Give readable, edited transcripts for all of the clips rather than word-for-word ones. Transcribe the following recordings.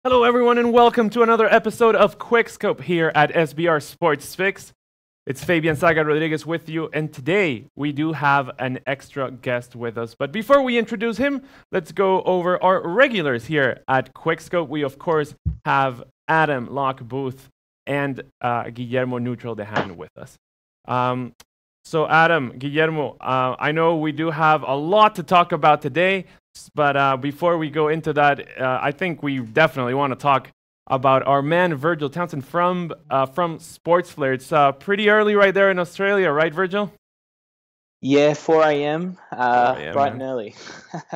Hello, everyone, and welcome to another episode of Quickscope here at SBR Sports Fix. It's Fabian Saga Rodriguez with you, and today we do have an extra guest with us. But before we introduce him, let's go over our regulars here at Quickscope. We, of course, have Adam Locke Booth and Guillermo Neutral Dehan with us. So Adam, Guillermo, I know we do have a lot to talk about today. But before we go into that, I think we definitely want to talk about our man Virgil Townsend from Sports Flair. It's pretty early right there in Australia, right, Virgil? Yeah, 4 a.m. 4 a.m., bright man. and early.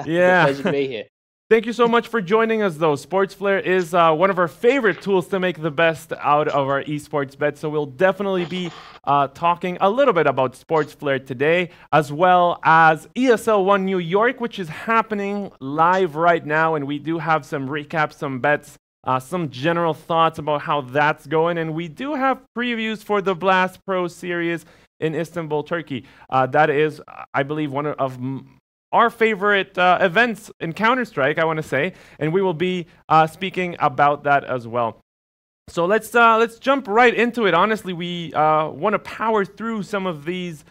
Yeah. Pleasure to be here. Thank you so much for joining us, though. Sports Flair is one of our favorite tools to make the best out of our esports bets. So we'll definitely be talking a little bit about Sports Flair today, as well as ESL One New York, which is happening live right now. And we do have some recaps, some bets, some general thoughts about how that's going. And we do have previews for the Blast Pro Series in Istanbul, Turkey. That is, I believe, one of our favorite events in Counter-Strike, I want to say, and we will be speaking about that as well. So let's jump right into it. Honestly, we want to power through some of these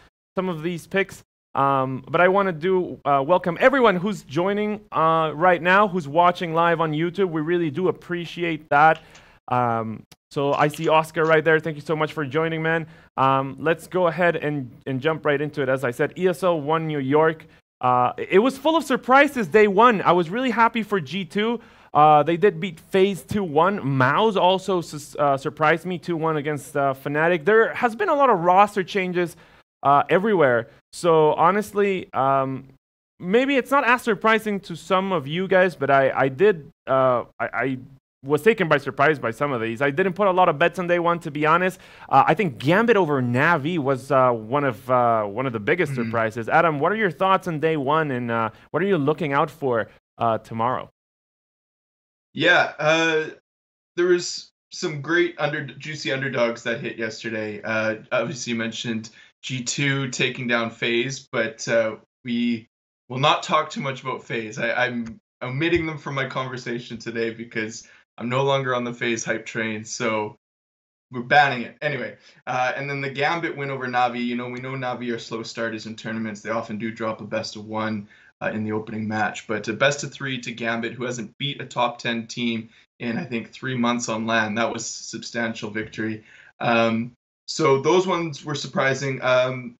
picks, but I want to welcome everyone who's joining right now, who's watching live on YouTube. We really do appreciate that. So I see Oscar right there. Thank you so much for joining, man. Let's go ahead and jump right into it. As I said, ESL One New York. It was full of surprises day one. I was really happy for G2. They did beat FaZe 2-1. Mouse also surprised me 2-1 against Fnatic. There has been a lot of roster changes everywhere. So honestly, maybe it's not as surprising to some of you guys, but I was taken by surprise by some of these. I didn't put a lot of bets on day one, to be honest. I think Gambit over Navi was one of the biggest surprises. Adam, what are your thoughts on day one, and what are you looking out for tomorrow? Yeah, there was some great juicy underdogs that hit yesterday. Obviously, you mentioned G2 taking down FaZe, but we will not talk too much about FaZe. I'm omitting them from my conversation today because I'm no longer on the FaZe hype train, so we're banning it. Anyway, and then the Gambit win over Navi. You know, we know Navi are slow starters in tournaments. They often do drop a best of one in the opening match. But a best of three to Gambit, who hasn't beat a top 10 team in, I think, 3 months on LAN. That was a substantial victory. So those ones were surprising.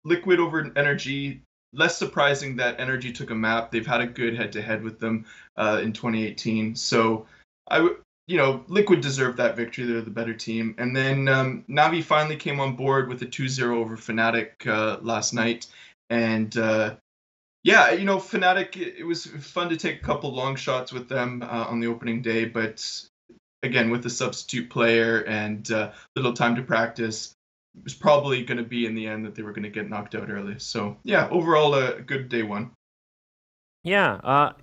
Liquid over Energy. Less surprising that Energy took a map. They've had a good head-to-head with them in 2018. So Liquid deserved that victory. They're the better team. And then Navi finally came on board with a 2-0 over Fnatic last night. And Fnatic, it was fun to take a couple long shots with them on the opening day. But again, with the substitute player and little time to practice, it was probably going to be in the end that they were going to get knocked out early. So yeah, overall a good day one. Yeah,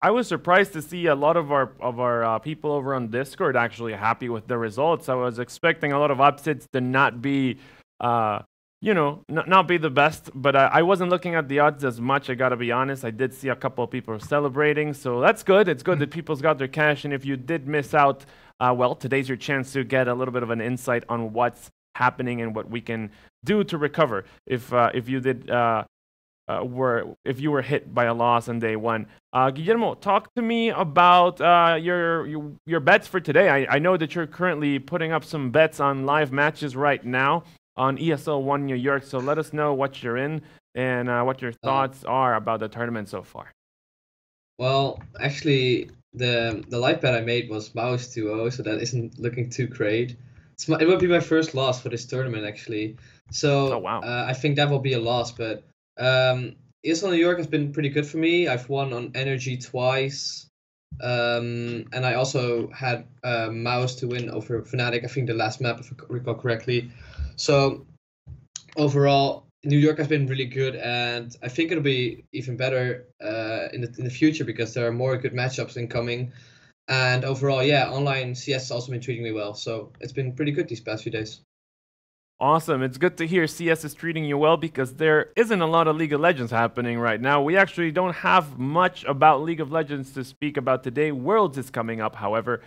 I was surprised to see a lot of our people over on Discord actually happy with the results. I was expecting a lot of upsets to not be, not be the best. But I wasn't looking at the odds as much. I gotta be honest. I did see a couple of people celebrating, so that's good. It's good that people's got their cash. And if you did miss out, well, today's your chance to get a little bit of an insight on what's happening and what we can do to recover if you did. If you were hit by a loss on day one. Guillermo, talk to me about your bets for today. I know that you're currently putting up some bets on live matches right now on ESL One New York, so let us know what you're in and what your thoughts are about the tournament so far. Well, actually, the live bet I made was Mouse 2-0, so that isn't looking too great. It would be my first loss for this tournament, actually. So oh, wow. I think that will be a loss, but ESL New York has been pretty good for me. I've won on Energy twice, and I also had Mouse to win over Fnatic, I think the last map, if I recall correctly. So overall, New York has been really good, and I think it'll be even better in the future because there are more good matchups incoming. And overall, yeah, online CS has also been treating me well, so it's been pretty good these past few days. Awesome. It's good to hear CS is treating you well because there isn't a lot of League of Legends happening right now. We actually don't have much about League of Legends to speak about today. Worlds is coming up, however,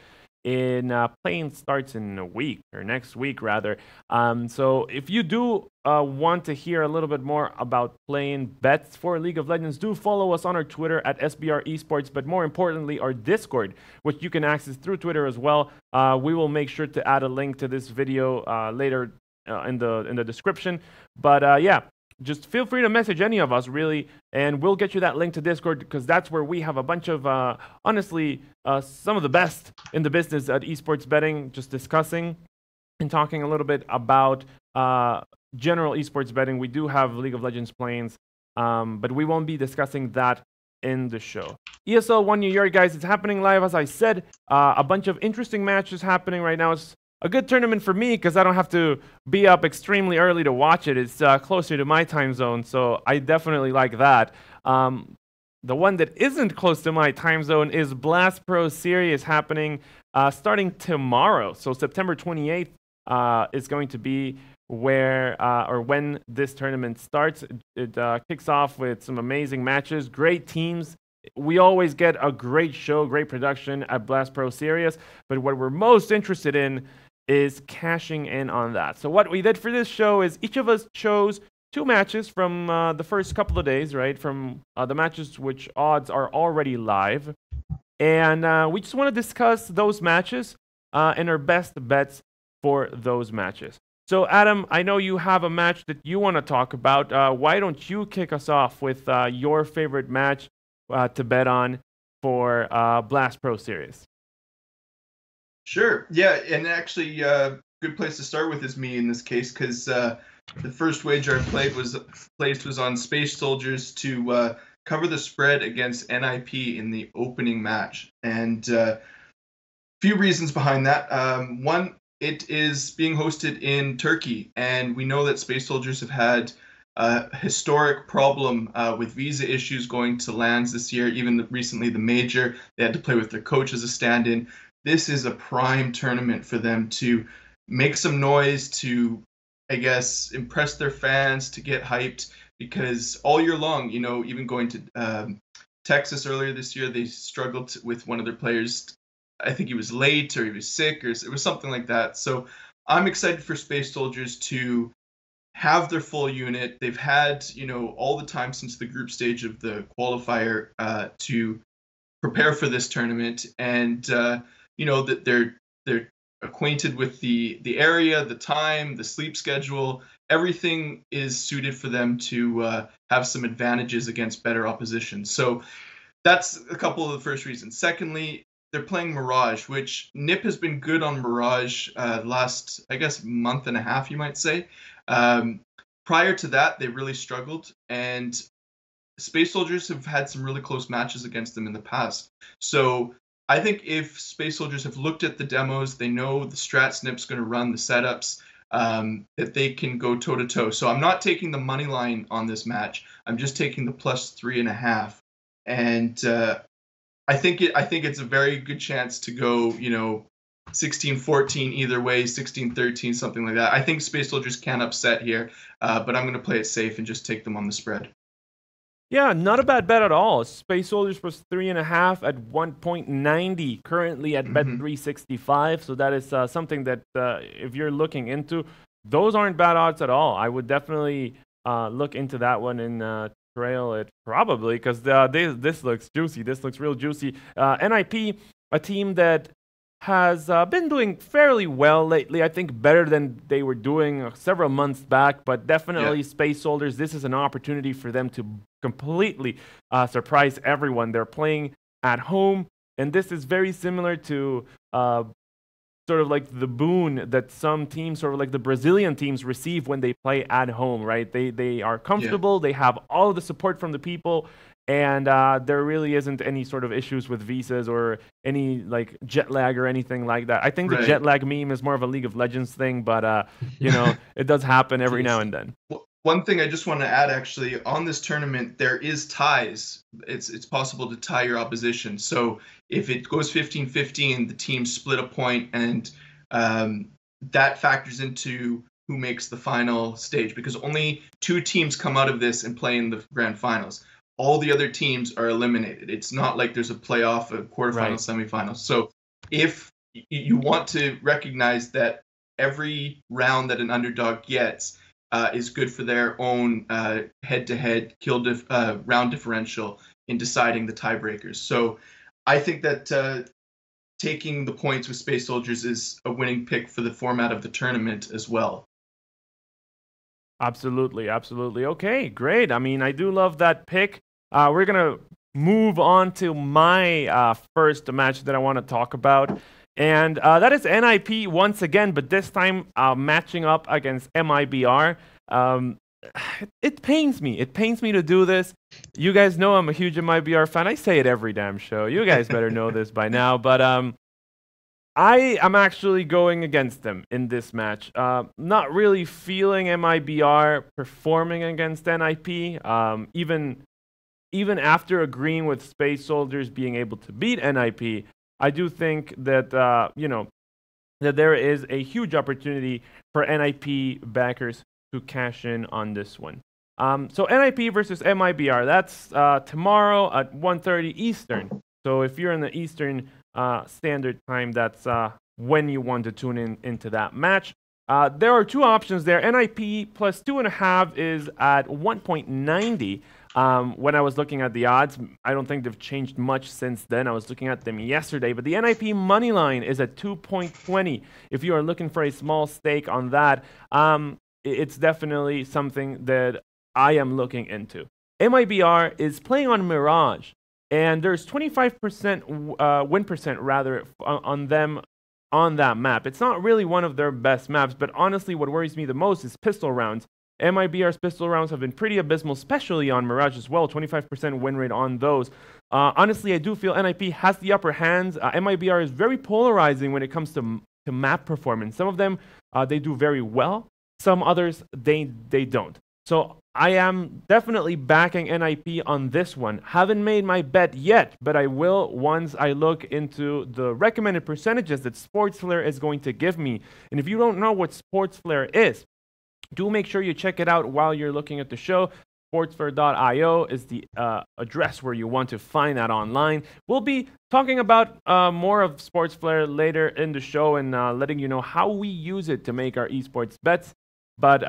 playing starts in a week, or next week rather. So if you do want to hear a little bit more about playing bets for League of Legends, do follow us on our Twitter at SBR Esports, but more importantly our Discord, which you can access through Twitter as well. We will make sure to add a link to this video later in the description. But yeah, just feel free to message any of us, really, and we'll get you that link to Discord, because that's where we have a bunch of, honestly, some of the best in the business at esports betting, just discussing and talking a little bit about general esports betting. We do have League of Legends planes, but we won't be discussing that in the show. ESL One New York, guys, it's happening live, as I said. A bunch of interesting matches happening right now. It's a good tournament for me because I don't have to be up extremely early to watch it. It's closer to my time zone, so I definitely like that. The one that isn't close to my time zone is Blast Pro Series, happening starting tomorrow. So September 28th is going to be where or when this tournament starts. It kicks off with some amazing matches, great teams. We always get a great show, great production at Blast Pro Series, but what we're most interested in is cashing in on that. So what we did for this show is each of us chose 2 matches from the first couple of days, right? From the matches which odds are already live. And we just want to discuss those matches and our best bets for those matches. So Adam, I know you have a match that you want to talk about. Why don't you kick us off with your favorite match to bet on for Blast Pro Series? Sure. Yeah, and actually, good place to start with is me in this case, because the first wager I placed was on Space Soldiers to cover the spread against NIP in the opening match, and a few reasons behind that. One, it is being hosted in Turkey, and we know that Space Soldiers have had a historic problem with visa issues going to LANs this year. Even recently, the major, they had to play with their coach as a stand-in. This is a prime tournament for them to make some noise, to, I guess, impress their fans, to get hyped, because all year long, you know, even going to Texas earlier this year, they struggled with one of their players. I think he was late or he was sick, or it was something like that. So I'm excited for Space Soldiers to have their full unit. They've had, you know, all the time since the group stage of the qualifier to prepare for this tournament, and you know, that they're acquainted with the area, the time, the sleep schedule. Everything is suited for them to have some advantages against better opposition. So that's a couple of the first reasons. Secondly, they're playing Mirage, which NIP has been good on Mirage last, I guess, month and a half, you might say. Prior to that, they really struggled, and Space Soldiers have had some really close matches against them in the past. So I think if Space Soldiers have looked at the demos, they know the strat snip's going to run the setups, that they can go toe-to-toe. So I'm not taking the money line on this match. I'm just taking the +3.5. And I think it's a very good chance to go, you know, 16-14 either way, 16-13, something like that. I think Space Soldiers can upset here, but I'm going to play it safe and just take them on the spread. Yeah, not a bad bet at all. Space Soldiers plus 3.5 at 1.90, currently at Bet365. So that is something that if you're looking into, those aren't bad odds at all. I would definitely look into that one and trail it probably, because this looks juicy. This looks real juicy. NIP, a team that has been doing fairly well lately. I think better than they were doing several months back, but definitely Space Soldiers, this is an opportunity for them to completely surprise everyone. They're playing at home, and this is very similar to sort of like the boon that some teams, sort of like the Brazilian teams, receive when they play at home, right? They are comfortable, they have all of the support from the people, and there really isn't any sort of issues with visas or any like jet lag or anything like that. I think the jet lag meme is more of a League of Legends thing, but you know, it does happen every now and then. One thing I just want to add, actually, on this tournament, there is ties. It's possible to tie your opposition. So if it goes 15-15, the teams split a point, and that factors into who makes the final stage, because only 2 teams come out of this and play in the grand finals. All the other teams are eliminated. It's not like there's a playoff, a quarterfinal, semifinal. So if you want to recognize that every round that an underdog gets is good for their own head-to-head round differential in deciding the tiebreakers. So I think that taking the points with Space Soldiers is a winning pick for the format of the tournament as well. Absolutely, absolutely. Okay, great. I mean, I do love that pick. We're going to move on to my first match that I want to talk about. And that is NIP once again, but this time matching up against MIBR. It pains me. It pains me to do this. You guys know I'm a huge MIBR fan. I say it every damn show. You guys better know this by now. But I am actually going against them in this match. Not really feeling MIBR performing against NIP. Even after agreeing with Space Soldiers being able to beat NIP, I do think that that there is a huge opportunity for NIP backers to cash in on this one. So NIP versus MIBR, that's tomorrow at 1:30 Eastern. So if you're in the Eastern Standard Time, that's when you want to tune into that match. There are two options there. NIP plus 2.5 is at 1.90. When I was looking at the odds, I don't think they've changed much since then. I was looking at them yesterday, but the NIP money line is at 2.20. If you are looking for a small stake on that, it's definitely something that I am looking into. MIBR is playing on Mirage, and there's 25% win percent rather on them on that map. It's not really one of their best maps, but honestly, what worries me the most is pistol rounds. MIBR's pistol rounds have been pretty abysmal, especially on Mirage as well, 25% win rate on those. Honestly, I do feel NIP has the upper hand. MIBR is very polarizing when it comes to map performance. Some of them, they do very well. Some others, they don't. So I am definitely backing NIP on this one. Haven't made my bet yet, but I will once I look into the recommended percentages that Sportsflare is going to give me. And if you don't know what Sportsflare is, do make sure you check it out while you're looking at the show. Sportsflare.io is the address where you want to find that online. We'll be talking about more of Sportsflare later in the show and letting you know how we use it to make our esports bets. But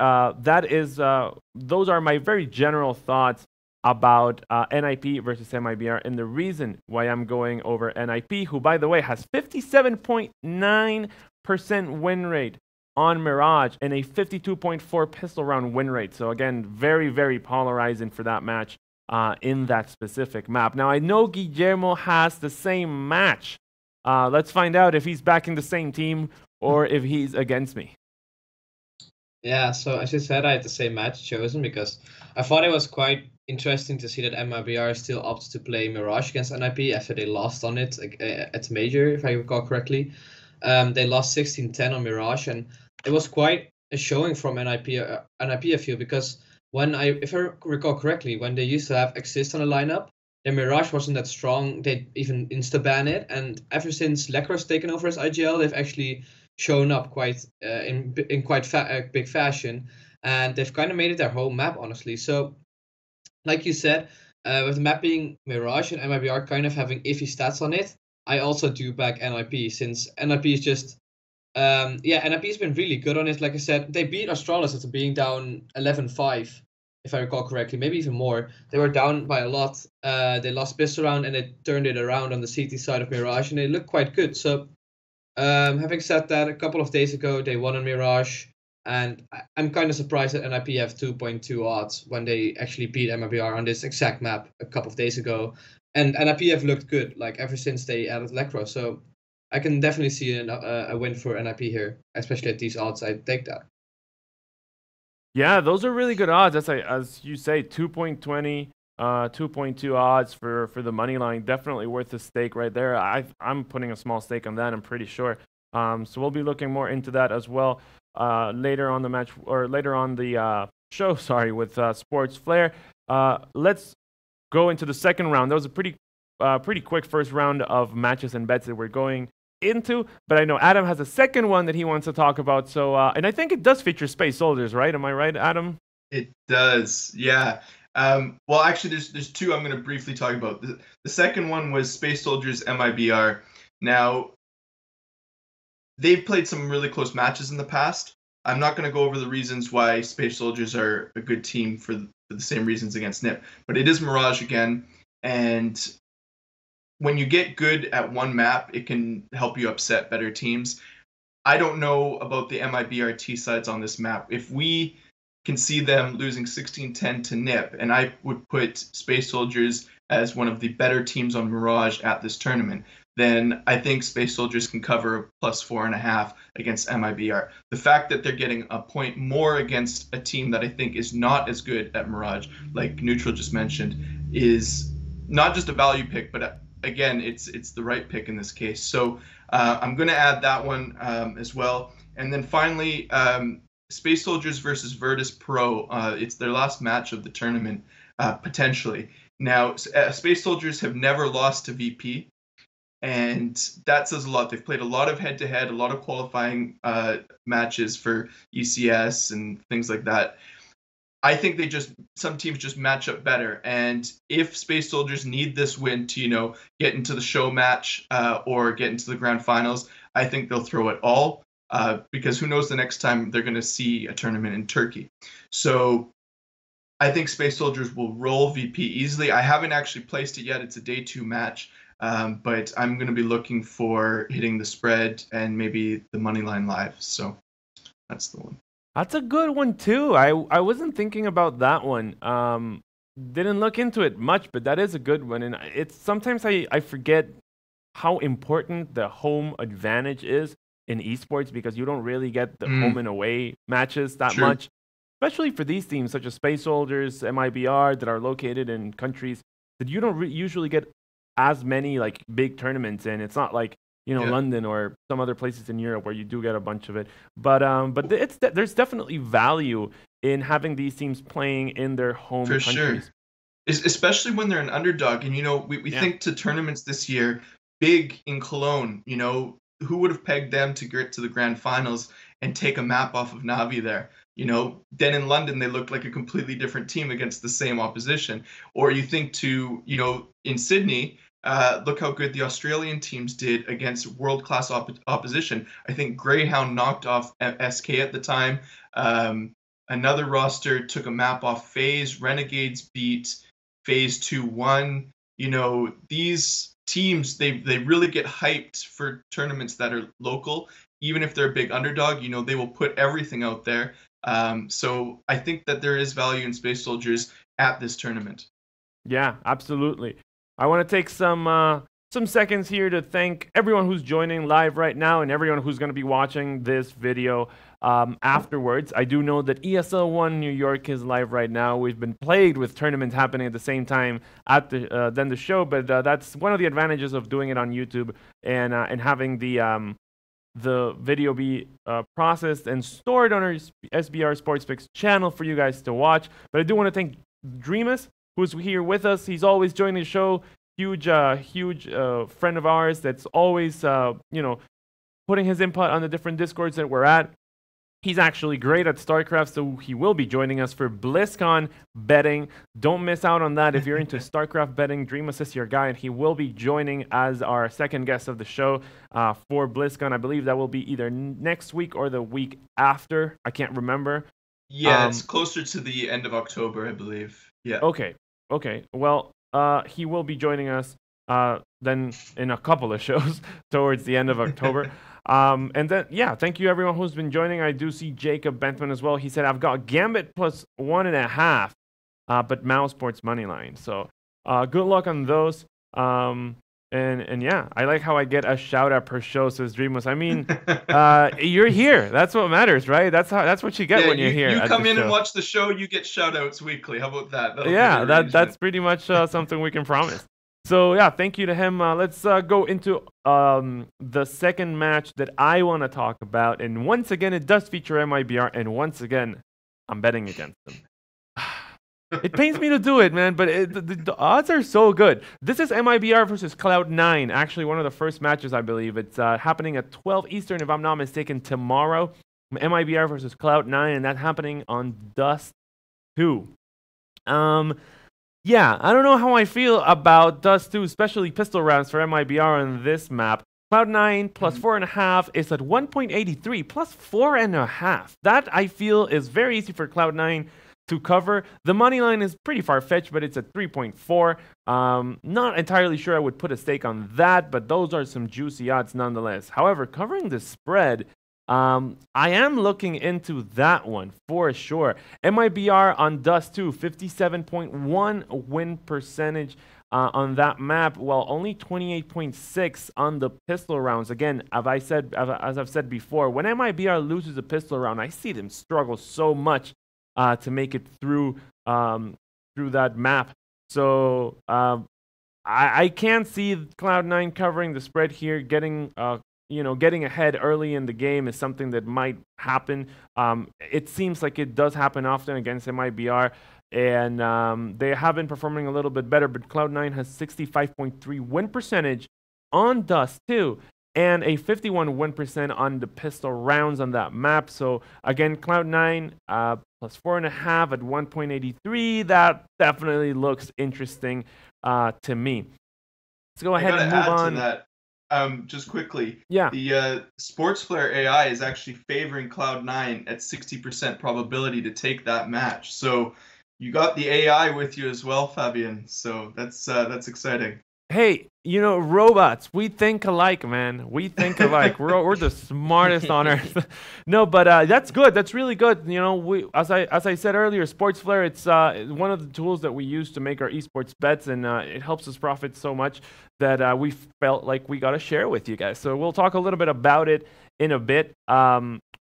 those are my very general thoughts about NIP versus MIBR and the reason why I'm going over NIP, who, by the way, has 57.9% win rate on Mirage and a 52.4 pistol round win rate. So again, very, very polarizing for that match in that specific map. Now, I know Guillermo has the same match. Let's find out if he's backing the same team or if he's against me. Yeah, so as you said, I had the same match chosen because I thought it was quite interesting to see that MIBR still opts to play Mirage against NIP after they lost on it at Major, if I recall correctly. They lost 16-10 on Mirage, and it was quite a showing from NIP, I feel, because if I recall correctly, when they used to have Exist on the lineup, their Mirage wasn't that strong. They'd even insta-ban it, and ever since Lecro's taken over as IGL, they've actually shown up quite in quite big fashion, and they've kind of made it their home map, honestly. So, like you said, with the map being Mirage and MIBR kind of having iffy stats on it, I also do back NIP, since NIP is just NIP's been really good on it. Like I said, they beat Astralis after being down 11-5, if I recall correctly, maybe even more. They were down by a lot. They lost pistol round and they turned it around on the CT side of Mirage, and they look quite good. So having said that, a couple of days ago they won on Mirage, and I'm kind of surprised that NIP have 2.2 odds when they actually beat MIBR on this exact map a couple of days ago. And NIP have looked good, like ever since they added Lecro. So I can definitely see a win for NIP here, especially at these odds. I take that. Yeah, those are really good odds. That's like, as you say, 2.20, 2.2 odds for the money line. Definitely worth the stake right there. I'm putting a small stake on that, I'm pretty sure. So we'll be looking more into that as well later on the match, or later on the show. Sorry, with Sports Flare. Let's go into the second round. That was a pretty quick first round of matches and bets that we're going into, but I know Adam has a second one that he wants to talk about. So, and I think it does feature Space Soldiers, right? Am I right, Adam? It does, yeah. Well, actually, there's two I'm going to briefly talk about. The second one was Space Soldiers MIBR. Now, they've played some really close matches in the past. I'm not going to go over the reasons why Space Soldiers are a good team for the same reasons against NIP, but it is Mirage again, and when you get good at one map, it can help you upset better teams. I don't know about the MIBR T-sides on this map. If we can see them losing 16-10 to NIP, and I would put Space Soldiers as one of the better teams on Mirage at this tournament, then I think Space Soldiers can cover +4.5 against MIBR. The fact that they're getting a point more against a team that I think is not as good at Mirage, like Neutral just mentioned, is not just a value pick, but again, it's the right pick in this case. So I'm going to add that one as well. And then finally, Space Soldiers versus Virtus Pro. It's their last match of the tournament, potentially. Now, Space Soldiers have never lost to VP, and that says a lot. They've played a lot of head-to-head, a lot of qualifying matches for ECS and things like that. I think some teams just match up better, and if Space Soldiers need this win to, get into the show match or get into the grand finals, I think they'll throw it all, because who knows the next time they're going to see a tournament in Turkey. So I think Space Soldiers will roll VP easily. I haven't actually placed it yet. It's a day 2 match, but I'm going to be looking for hitting the spread and maybe the money line live. So that's the one. That's a good one too. I wasn't thinking about that one. Didn't look into it much, but that is a good one. And it's sometimes I forget how important the home advantage is in esports, because you don't really get the home and away matches that much, especially for these teams such as Space Soldiers, MIBR, that are located in countries that you don't usually get as many like big tournaments in. It's not like London or some other places in Europe where you do get a bunch of it. But there's definitely value in having these teams playing in their home countries. Sure. Especially when they're an underdog. And, we think to tournaments this year, big in Cologne, who would have pegged them to get to the grand finals and take a map off of Navi there? Then in London, they looked like a completely different team against the same opposition. Or you think to, in Sydney, look how good the Australian teams did against world-class opposition. I think Greyhound knocked off SK at the time. Another roster took a map off FaZe. Renegades beat FaZe 2-1. These teams, they really get hyped for tournaments that are local. Even if they're a big underdog, they will put everything out there. So I think that there is value in Space Soldiers at this tournament. Yeah, absolutely. I want to take some seconds here to thank everyone who's joining live right now and everyone who's going to be watching this video afterwards. I do know that ESL One New York is live right now. We've been plagued with tournaments happening at the same time at than the show, but that's one of the advantages of doing it on YouTube and having the video be processed and stored on our SBR Sportsbook channel for you guys to watch. But I do want to thank Dreamus, who's here with us. He's always joining the show. Huge friend of ours that's always, putting his input on the different Discords that we're at. He's actually great at StarCraft, so he will be joining us for BlizzCon betting. Don't miss out on that. If you're into StarCraft betting, Dreamus is your guy, and he will be joining as our second guest of the show for BlizzCon. I believe that will be either next week or the week after. I can't remember. Yeah, it's closer to the end of October, I believe. Yeah. Okay. Well, he will be joining us then in a couple of shows towards the end of October. And then, thank you everyone who's been joining. I do see Jacob Bentman as well. He said, I've got Gambit plus 1.5, but Mouse Sports Moneyline. So good luck on those. And yeah, I like how I get a shout out per show, says Dreamos. I mean, you're here. That's what matters, right? That's what you get when you're here. You come in and watch the show, you get shout outs weekly. How about that? That's pretty much something we can promise. So yeah, thank you to him. Let's go into the second match that I want to talk about. And once again, it does feature MIBR. And once again, I'm betting against them. It pains me to do it, man, but the odds are so good. This is MIBR versus Cloud9. Actually, one of the first matches, I believe. It's happening at 12 Eastern, if I'm not mistaken, tomorrow. MIBR versus Cloud9, and that's happening on Dust 2. Yeah, I don't know how I feel about Dust 2, especially pistol rounds for MIBR on this map. Cloud9 plus 4.5 is at 1.83 plus 4.5. That I feel is very easy for Cloud9 to cover. The money line is pretty far-fetched, but it's at 3.4. Not entirely sure I would put a stake on that, but those are some juicy odds nonetheless. However, covering the spread, I am looking into that one for sure. MIBR on Dust 2, 57.1 win percentage on that map, while only 28.6 on the pistol rounds. Again, as I've said before, when MIBR loses a pistol round, I see them struggle so much to make it through that map. So I can see Cloud9 covering the spread here, getting ahead early in the game is something that might happen. It seems like it does happen often against MIBR, and they have been performing a little bit better, but Cloud9 has 65.3 win percentage on Dust 2 and a 51 win percent on the pistol rounds on that map. So again, Cloud9 plus 4.5 at 1.83. That definitely looks interesting to me. Let's go ahead and move on. To that. Just quickly, yeah. The Sportsflare AI is actually favoring Cloud9 at 60% probability to take that match. So you got the AI with you as well, Fabian. So that's exciting. Hey, robots, we think alike, man. We think alike. we're the smartest on earth. No, but that's good. That's really good. As I said earlier, Sportsflare, it's one of the tools that we use to make our esports bets, and it helps us profit so much that we felt like we got to share with you guys. So we'll talk a little bit about it in a bit.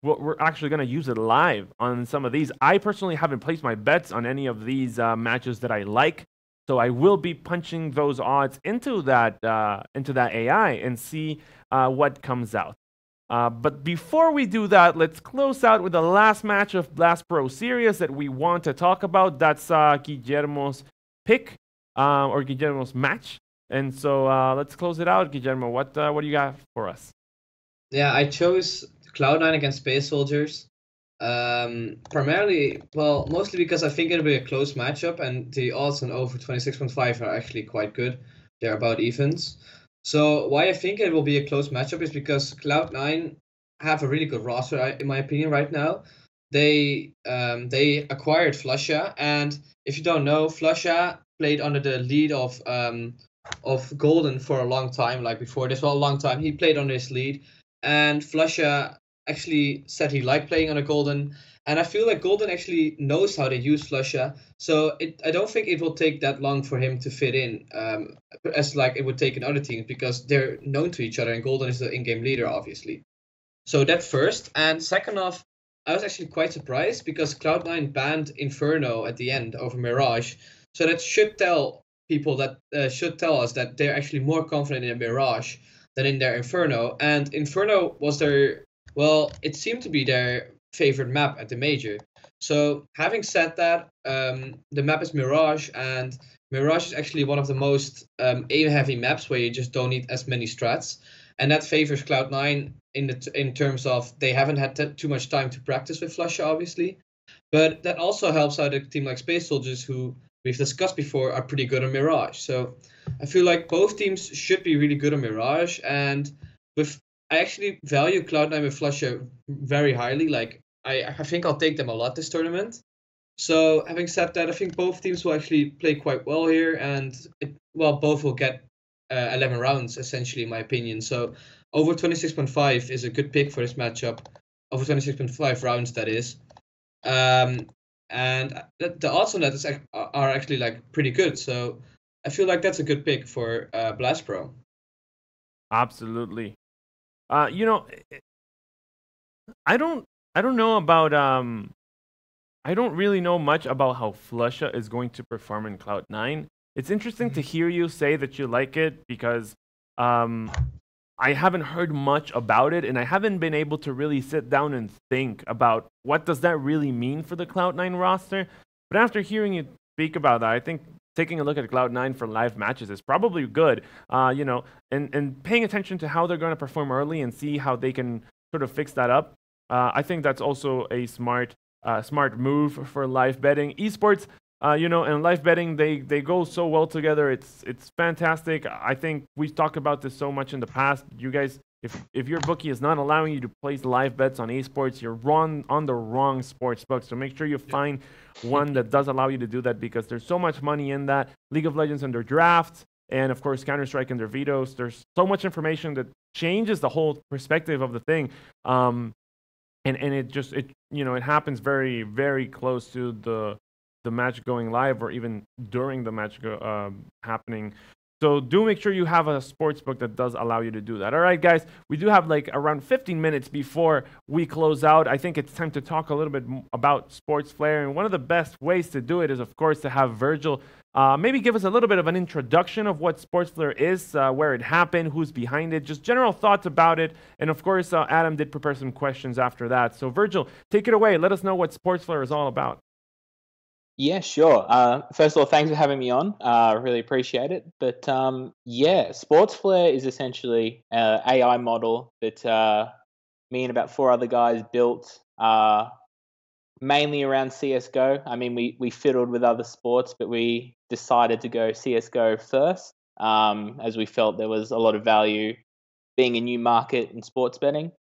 We're actually going to use it live on some of these. I personally haven't placed my bets on any of these matches that I like. So I will be punching those odds into that AI and see what comes out. But before we do that, let's close out with the last match of Blast Pro Series that we want to talk about. That's Guillermo's pick or Guillermo's match. And so let's close it out, Guillermo. What do you got for us? Yeah, I chose Cloud9 against Space Soldiers. Primarily, mostly because I think it'll be a close matchup, and the odds on over 26.5 are actually quite good. They're about evens. So why I think it will be a close matchup is because Cloud9 have a really good roster, in my opinion, right now. They acquired Flusha, and if you don't know, Flusha played under the lead of Golden for a long time. Like before this, a long time he played under his lead, and Flusha actually said he liked playing on a Golden, and I feel like Golden actually knows how to use Flusha, so I don't think it will take that long for him to fit in, as like it would take in other teams, because they're known to each other, and Golden is the in-game leader, obviously. So that first, and second off, I was actually quite surprised because Cloud9 banned Inferno at the end over Mirage, so that should tell people that should tell us that they're actually more confident in Mirage than in their Inferno, and Inferno was their it seemed to be their favorite map at the major. So having said that, the map is Mirage, and Mirage is actually one of the most aim-heavy maps where you just don't need as many strats, and that favors Cloud9 in terms of they haven't had too much time to practice with Flusha, obviously, but that also helps out a team like Space Soldiers, who we've discussed before are pretty good on Mirage. So I feel like both teams should be really good on Mirage, and I actually value Cloud9 with Flusha very highly. Like I think I'll take them a lot this tournament. So having said that, I think both teams will actually play quite well here, and both will get 11 rounds essentially, in my opinion. So over 26.5 is a good pick for this matchup. Over 26.5 rounds, that is. And the odds on that are actually like pretty good. So I feel like that's a good pick for Blast Pro. Absolutely. I don't know about I don't really know much about how Flusha is going to perform in Cloud9. It's interesting to hear you say that you like it because I haven't heard much about it, and I haven't been able to really sit down and think about what does that really mean for the Cloud9 roster. But after hearing you speak about that, I think taking a look at Cloud9 for live matches is probably good, and paying attention to how they're going to perform early and see how they can sort of fix that up. I think that's also a smart move for live betting. Esports, and live betting, they go so well together. It's fantastic. I think we've talked about this so much in the past. You guys, if your bookie is not allowing you to place live bets on esports, you're on the wrong sports book. So make sure you find one that does allow you to do that, because there's so much money in that. League of Legends under draft, and of course Counter-Strike under vetoes. There's so much information that changes the whole perspective of the thing. And it happens very, very close to the match going live, or even during the match happening. So do make sure you have a sports book that does allow you to do that. All right, guys, we do have like around 15 minutes before we close out. I think it's time to talk a little bit about Sports Flair, and one of the best ways to do it is, of course, to have Virgil maybe give us a little bit of an introduction of what Sports Flair is, where it happened, who's behind it, just general thoughts about it. And of course, Adam did prepare some questions after that. So Virgil, take it away. Let us know what Sports Flair is all about. Yeah, sure. First of all, thanks for having me on. Really appreciate it. But Sports Flare is essentially an AI model that me and about 4 other guys built, mainly around CSGO. I mean, we fiddled with other sports, but we decided to go CSGO first, as we felt there was a lot of value being a new market in sports betting.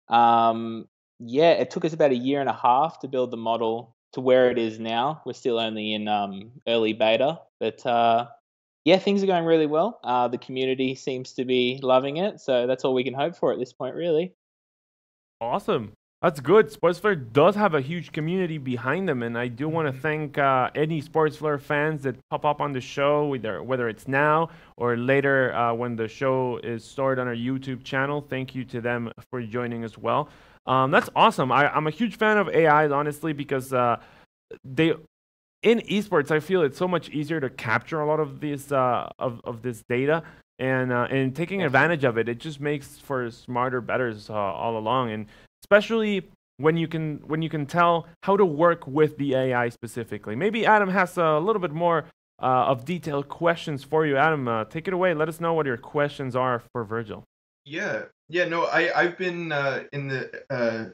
It took us about 1.5 years to build the model to where it is now. We're still only in early beta, but things are going really well. The community seems to be loving it, so that's all we can hope for at this point, really. Awesome. That's good. Sports Flair does have a huge community behind them, and I do want to thank any Sports Flair fans that pop up on the show, whether it's now or later when the show is stored on our YouTube channel. Thank you to them for joining as well. That's awesome. I'm a huge fan of AIs, honestly, because in esports, I feel it's so much easier to capture a lot of these of this data, and taking advantage of it. It just makes for smarter bettors all along, and especially when you can tell how to work with the AI specifically. Maybe Adam has a little bit more of detailed questions for you. Adam, take it away. Let us know what your questions are for Virgil. No, I've been in the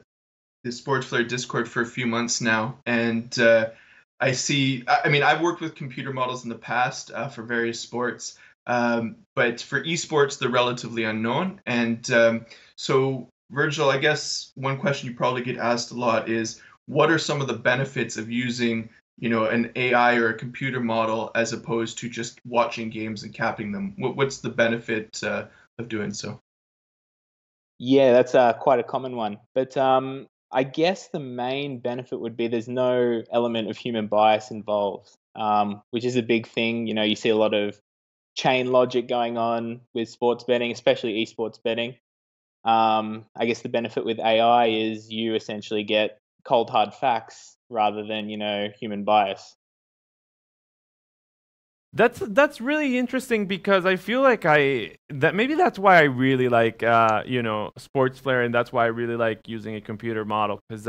Sports Flare Discord for a few months now, and I've worked with computer models in the past for various sports, but for esports they're relatively unknown. And so Virgil, I guess one question you probably get asked a lot is, what are some of the benefits of using an AI or a computer model as opposed to just watching games and capping them? What's the benefit of doing so? Yeah, that's quite a common one. But I guess the main benefit would be there's no element of human bias involved, which is a big thing. You see a lot of chain logic going on with sports betting, especially esports betting. I guess the benefit with AI is you essentially get cold hard facts rather than human bias. That's really interesting, because I feel like maybe that's why I really like Sports Flare, and that's why I really like using a computer model, because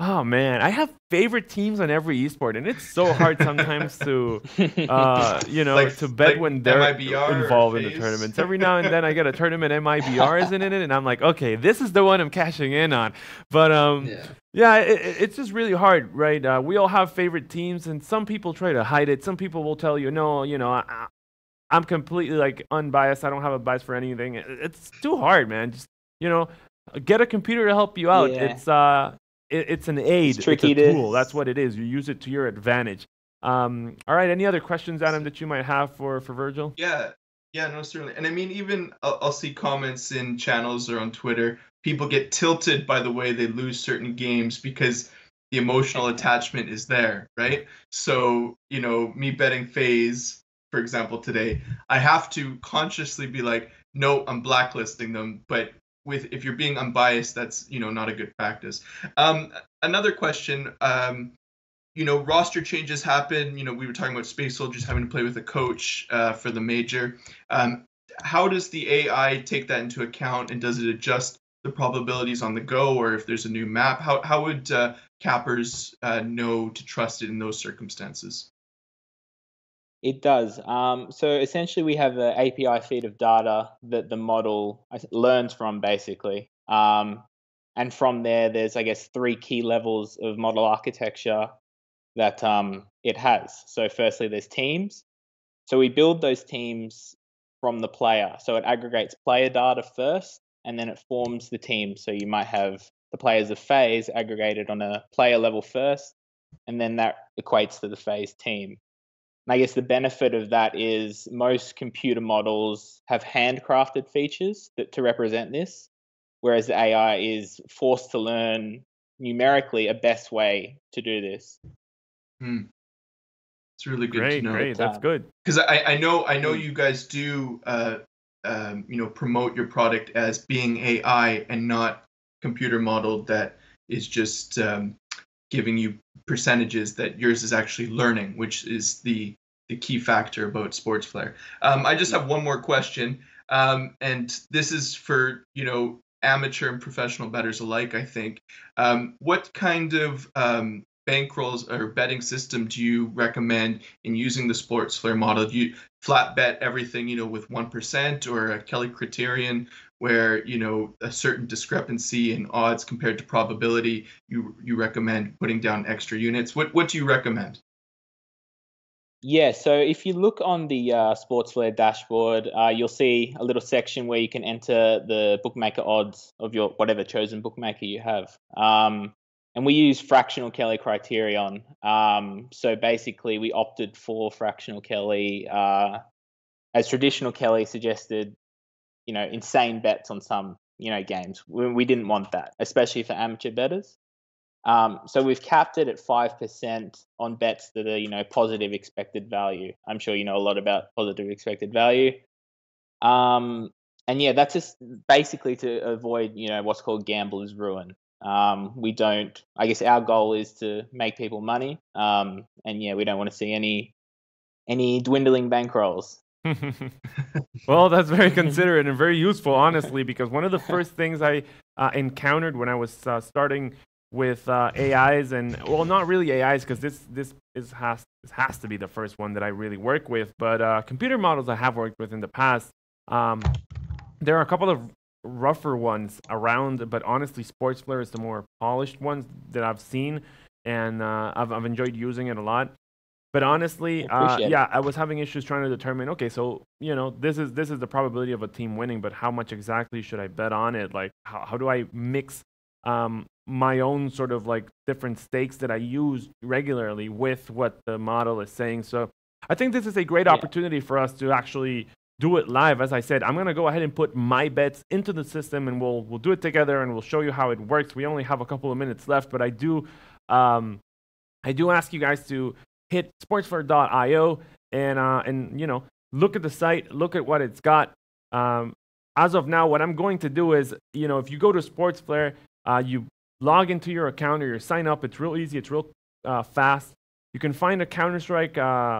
oh man, I have favorite teams on every esport, and it's so hard sometimes to to bet when they're MIBR involved in the tournaments. Every now and then I get a tournament MIBR isn't in it, and I'm like, okay, this is the one I'm cashing in on. But it's just really hard, right? We all have favorite teams, and some people try to hide it. Some people will tell you, no, I'm completely like unbiased. I don't have a bias for anything. It's too hard, man. Just get a computer to help you out. Yeah. It's an aid. It's a tool. That's what it is. You use it to your advantage. All right. Any other questions, Adam, that you might have for Virgil? Yeah, no, certainly. And I mean, even I'll see comments in channels or on Twitter. People get tilted by the way they lose certain games because the emotional attachment is there, right? So, me betting FaZe, for example, today, I have to consciously be like, no, I'm blacklisting them. But if you're being unbiased, that's not a good practice. Another question, roster changes happen. We were talking about Space Soldiers having to play with a coach for the major. How does the AI take that into account, and does it adjust the probabilities on the go, or if there's a new map? How would cappers know to trust it in those circumstances? It does. So essentially, we have an API feed of data that the model learns from, basically. And from there, there's, I guess, 3 key levels of model architecture. that it has. So firstly, there's teams. So we build those teams from the player. So it aggregates player data first, and then it forms the team. So you might have the players of FaZe aggregated on a player level first, and then that equates to the FaZe team. And I guess the benefit of that is most computer models have handcrafted features to represent this, whereas the AI is forced to learn numerically a best way to do this. It's really good to know. Great, that's good. Because I know you guys do promote your product as being AI and not computer modeled, that is just giving you percentages, that yours is actually learning, which is the key factor about SportsFlare. I just have one more question, and this is for amateur and professional bettors alike, I think. What kind of bankrolls or betting system do you recommend in using the SportsFlare model? Do you flat bet everything with 1%, or a Kelly criterion where a certain discrepancy in odds compared to probability, you recommend putting down extra units? What do you recommend? Yeah, so if you look on the SportsFlare dashboard, you'll see a little section where you can enter the bookmaker odds of your whatever chosen bookmaker you have. And we use fractional Kelly criterion. So basically, we opted for fractional Kelly, as traditional Kelly suggested, insane bets on some games. We didn't want that, especially for amateur bettors. So we've capped it at 5% on bets that are, positive expected value. I'm sure you know a lot about positive expected value. And yeah, that's just basically to avoid, what's called gambler's ruin. We don't, I guess our goal is to make people money. And yeah, we don't want to see any dwindling bankrolls. Well, that's very considerate and very useful, honestly, because one of the first things I encountered when I was starting with AIs, and well, not really AIs, because this has to be the first one that I really work with, but computer models I have worked with in the past. There are a couple of rougher ones around, but honestly, SportsFlare is the more polished ones that I've seen, and I've enjoyed using it a lot. But honestly, I was having issues trying to determine, okay, so this is the probability of a team winning, but how much exactly should I bet on it? Like, how do I mix my own sort of like different stakes that I use regularly with what the model is saying? So I think this is a great opportunity for us to actually do it live. As I said, I'm gonna go ahead and put my bets into the system, and we'll do it together, and we'll show you how it works. We only have a couple of minutes left, but I do ask you guys to hit sportsflare.io and look at the site, look at what it's got. As of now, what I'm going to do is, if you go to SportsFlare, you log into your account or you sign up. It's real easy. It's real fast. You can find a Counter-Strike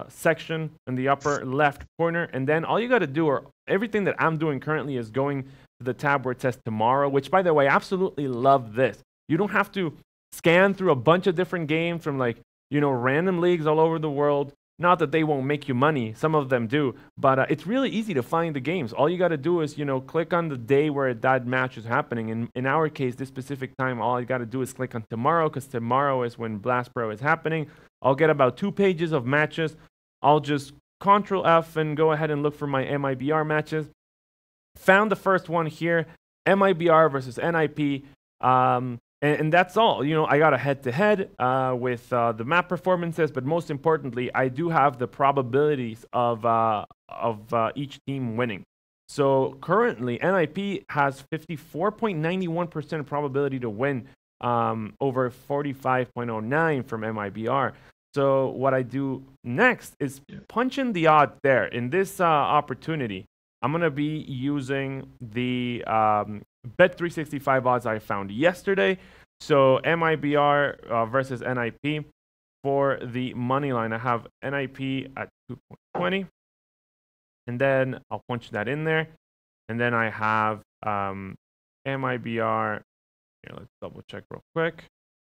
section in the upper left corner, and then all you got to do, or everything that I'm doing currently, is going to the tab where it says tomorrow, which, by the way, I absolutely love this. You don't have to scan through a bunch of different games from random leagues all over the world. Not that they won't make you money, some of them do, but it's really easy to find the games. All you got to do is, click on the day where that match is happening. And in our case, this specific time, all you got to do is click on tomorrow, because tomorrow is when Blast Pro is happening. I'll get about 2 pages of matches. I'll just Control F and go ahead and look for my MIBR matches. Found the first one here, MIBR versus NIP. And that's all. I got a head-to-head with the map performances, but most importantly, I do have the probabilities of each team winning. So currently, NIP has 54.91% probability to win over 45.09 from MIBR. So what I do next is punch in the odds there. In this opportunity, I'm going to be using the Bet365 odds I found yesterday. So MIBR versus NIP. For the money line, I have NIP at 2.20. And then I'll punch that in there. And then I have MIBR. Here, let's double check real quick.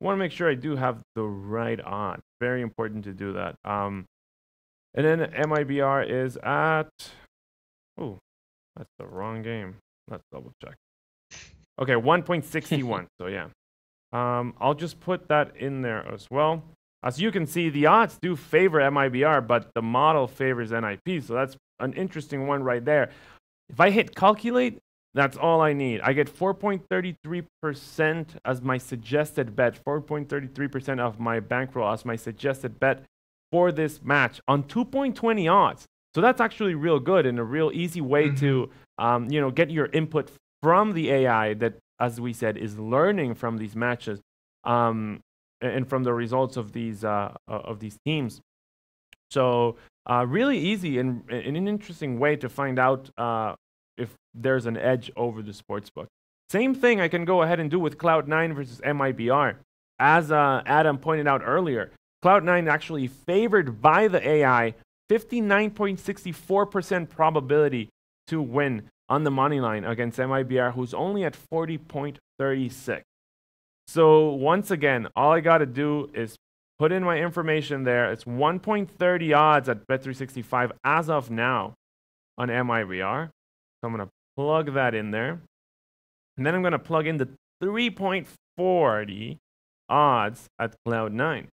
I want to make sure I do have the right odds. Very important to do that. And then MIBR is at... Oh, that's the wrong game. Let's double check. Okay, 1.61. So yeah. I'll just put that in there as well. As you can see, the odds do favor MIBR, but the model favors NIP. So that's an interesting one right there. If I hit calculate, that's all I need. I get 4.33% as my suggested bet, 4.33% of my bankroll as my suggested bet for this match on 2.20 odds. So that's actually real good and a real easy way to get your input from the AI that, as we said, is learning from these matches and from the results of these teams. So really easy and an interesting way to find out if there's an edge over the sportsbook. Same thing I can go ahead and do with Cloud9 versus MIBR. As Adam pointed out earlier, Cloud9 actually favored by the AI, 59.64% probability to win on the money line against MIBR, who's only at 40.36. So once again, all I got to do is put in my information there. It's 1.30 odds at Bet365 as of now on MIBR. So I'm going to plug that in there. And then I'm going to plug in the 3.40 odds at Cloud9.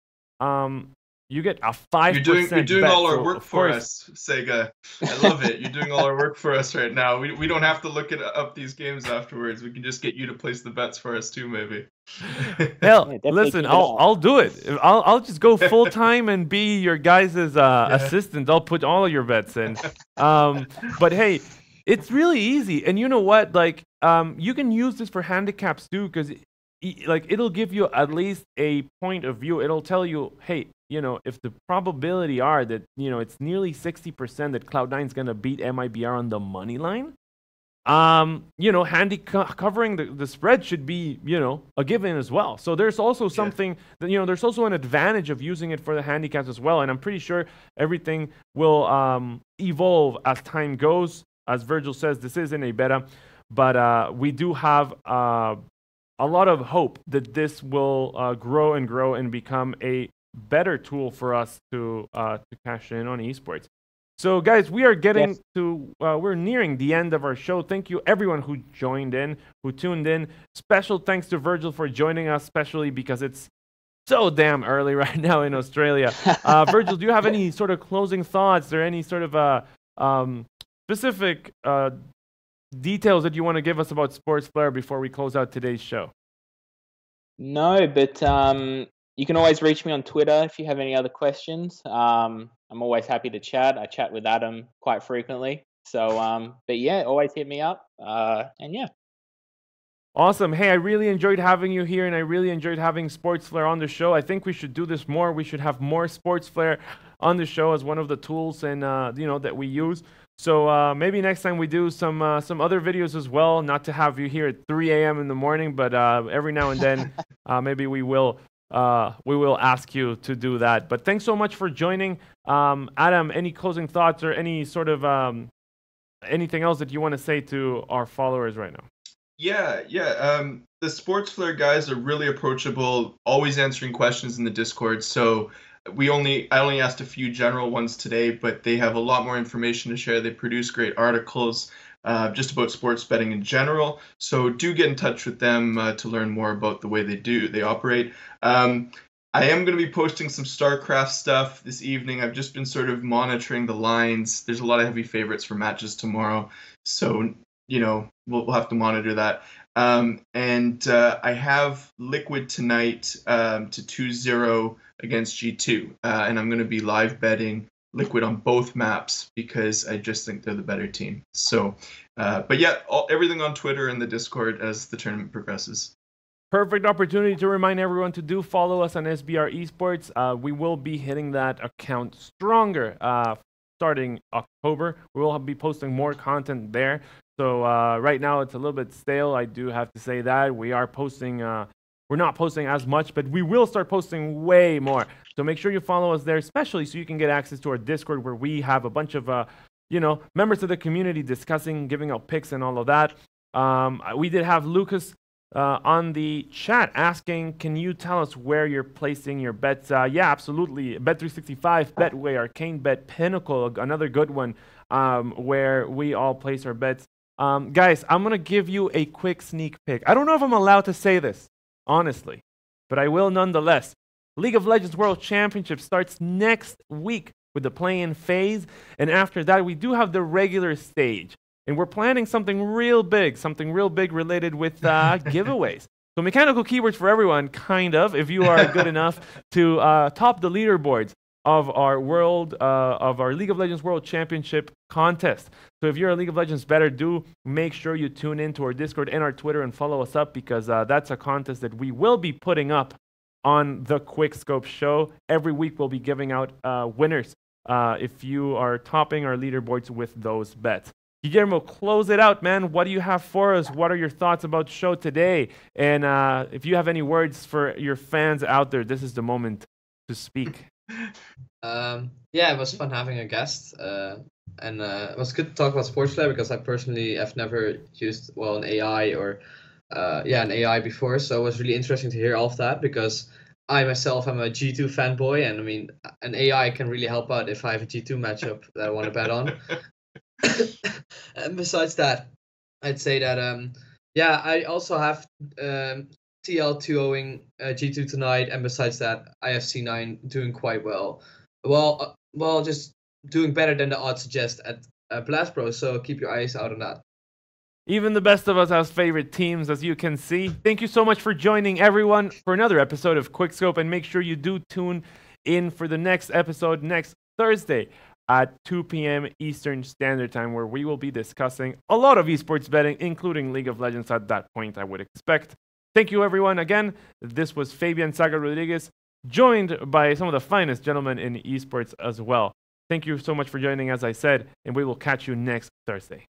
You get a 5%. You're doing bet, all our so work for us, Saga. I love it. You're doing all our work for us right now. We don't have to look up these games afterwards. We can just get you to place the bets for us too, maybe. Hell, listen, I'll do it. I'll just go full time and be your guys' assistant. I'll put all of your bets in. But hey, it's really easy, and you know what? Like, you can use this for handicaps too, because it'll give you at least a point of view. It'll tell you, hey, if the probability are that, it's nearly 60% that Cloud9 is going to beat MIBR on the money line, covering the spread should be, a given as well. So there's also something that, there's also an advantage of using it for the handicaps as well. And I'm pretty sure everything will evolve as time goes. As Virgil says, this isn't a beta, but we do have a lot of hope that this will grow and become a better tool for us to cash in on esports. So guys, we are getting to we're nearing the end of our show. Thank you everyone who joined in, who tuned in. Special thanks to Virgil for joining us, especially because it's so damn early right now in Australia. Virgil, do you have any sort of closing thoughts or any sort of specific details that you want to give us about Sports Flare before we close out today's show? No, but you can always reach me on Twitter if you have any other questions. I'm always happy to chat. I chat with Adam quite frequently. So, but yeah, always hit me up. And yeah. Awesome. Hey, I really enjoyed having you here, and I really enjoyed having Sports Flare on the show. I think we should do this more. We should have more Sports Flare on the show as one of the tools and that we use. So maybe next time we do some other videos as well. Not to have you here at 3 a.m. in the morning, but every now and then maybe we will ask you to do that. But thanks so much for joining. Adam, any closing thoughts or any sort of anything else that you want to say to our followers right now? Yeah. The Sports Flare guys are really approachable, always answering questions in the Discord. So I only asked a few general ones today, but they have a lot more information to share. They produce great articles just about sports betting in general. So do get in touch with them to learn more about the way they operate. I am going to be posting some StarCraft stuff this evening. I've just been sort of monitoring the lines. There's a lot of heavy favorites for matches tomorrow. So, we'll have to monitor that. And I have Liquid tonight to 2-0 against G2. And I'm going to be live betting Liquid on both maps because I just think they're the better team. So, but yeah, everything on Twitter and the Discord as the tournament progresses. Perfect opportunity to remind everyone to do follow us on SBR Esports. We will be hitting that account stronger starting October. We will be posting more content there. So right now it's a little bit stale. I do have to say that we are posting. We're not posting as much, but we will start posting way more. So make sure you follow us there, especially so you can get access to our Discord where we have a bunch of members of the community discussing, giving out picks and all of that. We did have Lucas on the chat asking, can you tell us where you're placing your bets? Yeah, absolutely. Bet365, Betway, Arcane Bet, Pinnacle, another good one where we all place our bets. Guys, I'm going to give you a quick sneak peek. I don't know if I'm allowed to say this, honestly, but I will nonetheless. League of Legends World Championship starts next week with the play-in phase, and after that we do have the regular stage. And we're planning something real big related with giveaways. So mechanical keywords for everyone, kind of, if you are good enough to top the leaderboards of our League of Legends World Championship contest. So if you're a League of Legends bettor, do make sure you tune in to our Discord and our Twitter and follow us up, because that's a contest that we will be putting up on the Quickscope show. Every week we'll be giving out winners if you are topping our leaderboards with those bets. Guillermo, close it out, man. What do you have for us? What are your thoughts about the show today? And if you have any words for your fans out there, this is the moment to speak. Yeah, it was fun having a guest, and it was good to talk about Sportsflare, because I personally have never used an AI or an AI before, so it was really interesting to hear all of that, because I myself am a G2 fanboy, and I mean, an AI can really help out if I have a G2 matchup that I want to bet on. And besides that, I'd say that I also have TL 2-0ing G2 tonight, and besides that, I have C9 doing quite well. Well, just doing better than the odds suggest at Blast Pro, so keep your eyes out on that. Even the best of us has favorite teams, as you can see. Thank you so much for joining, everyone, for another episode of Quickscope, and make sure you do tune in for the next episode next Thursday at 2 p.m. Eastern Standard Time, where we will be discussing a lot of esports betting, including League of Legends at that point, I would expect. Thank you, everyone. Again, this was Fabian Saga Rodriguez, joined by some of the finest gentlemen in esports as well. Thank you so much for joining, as I said, and we will catch you next Thursday.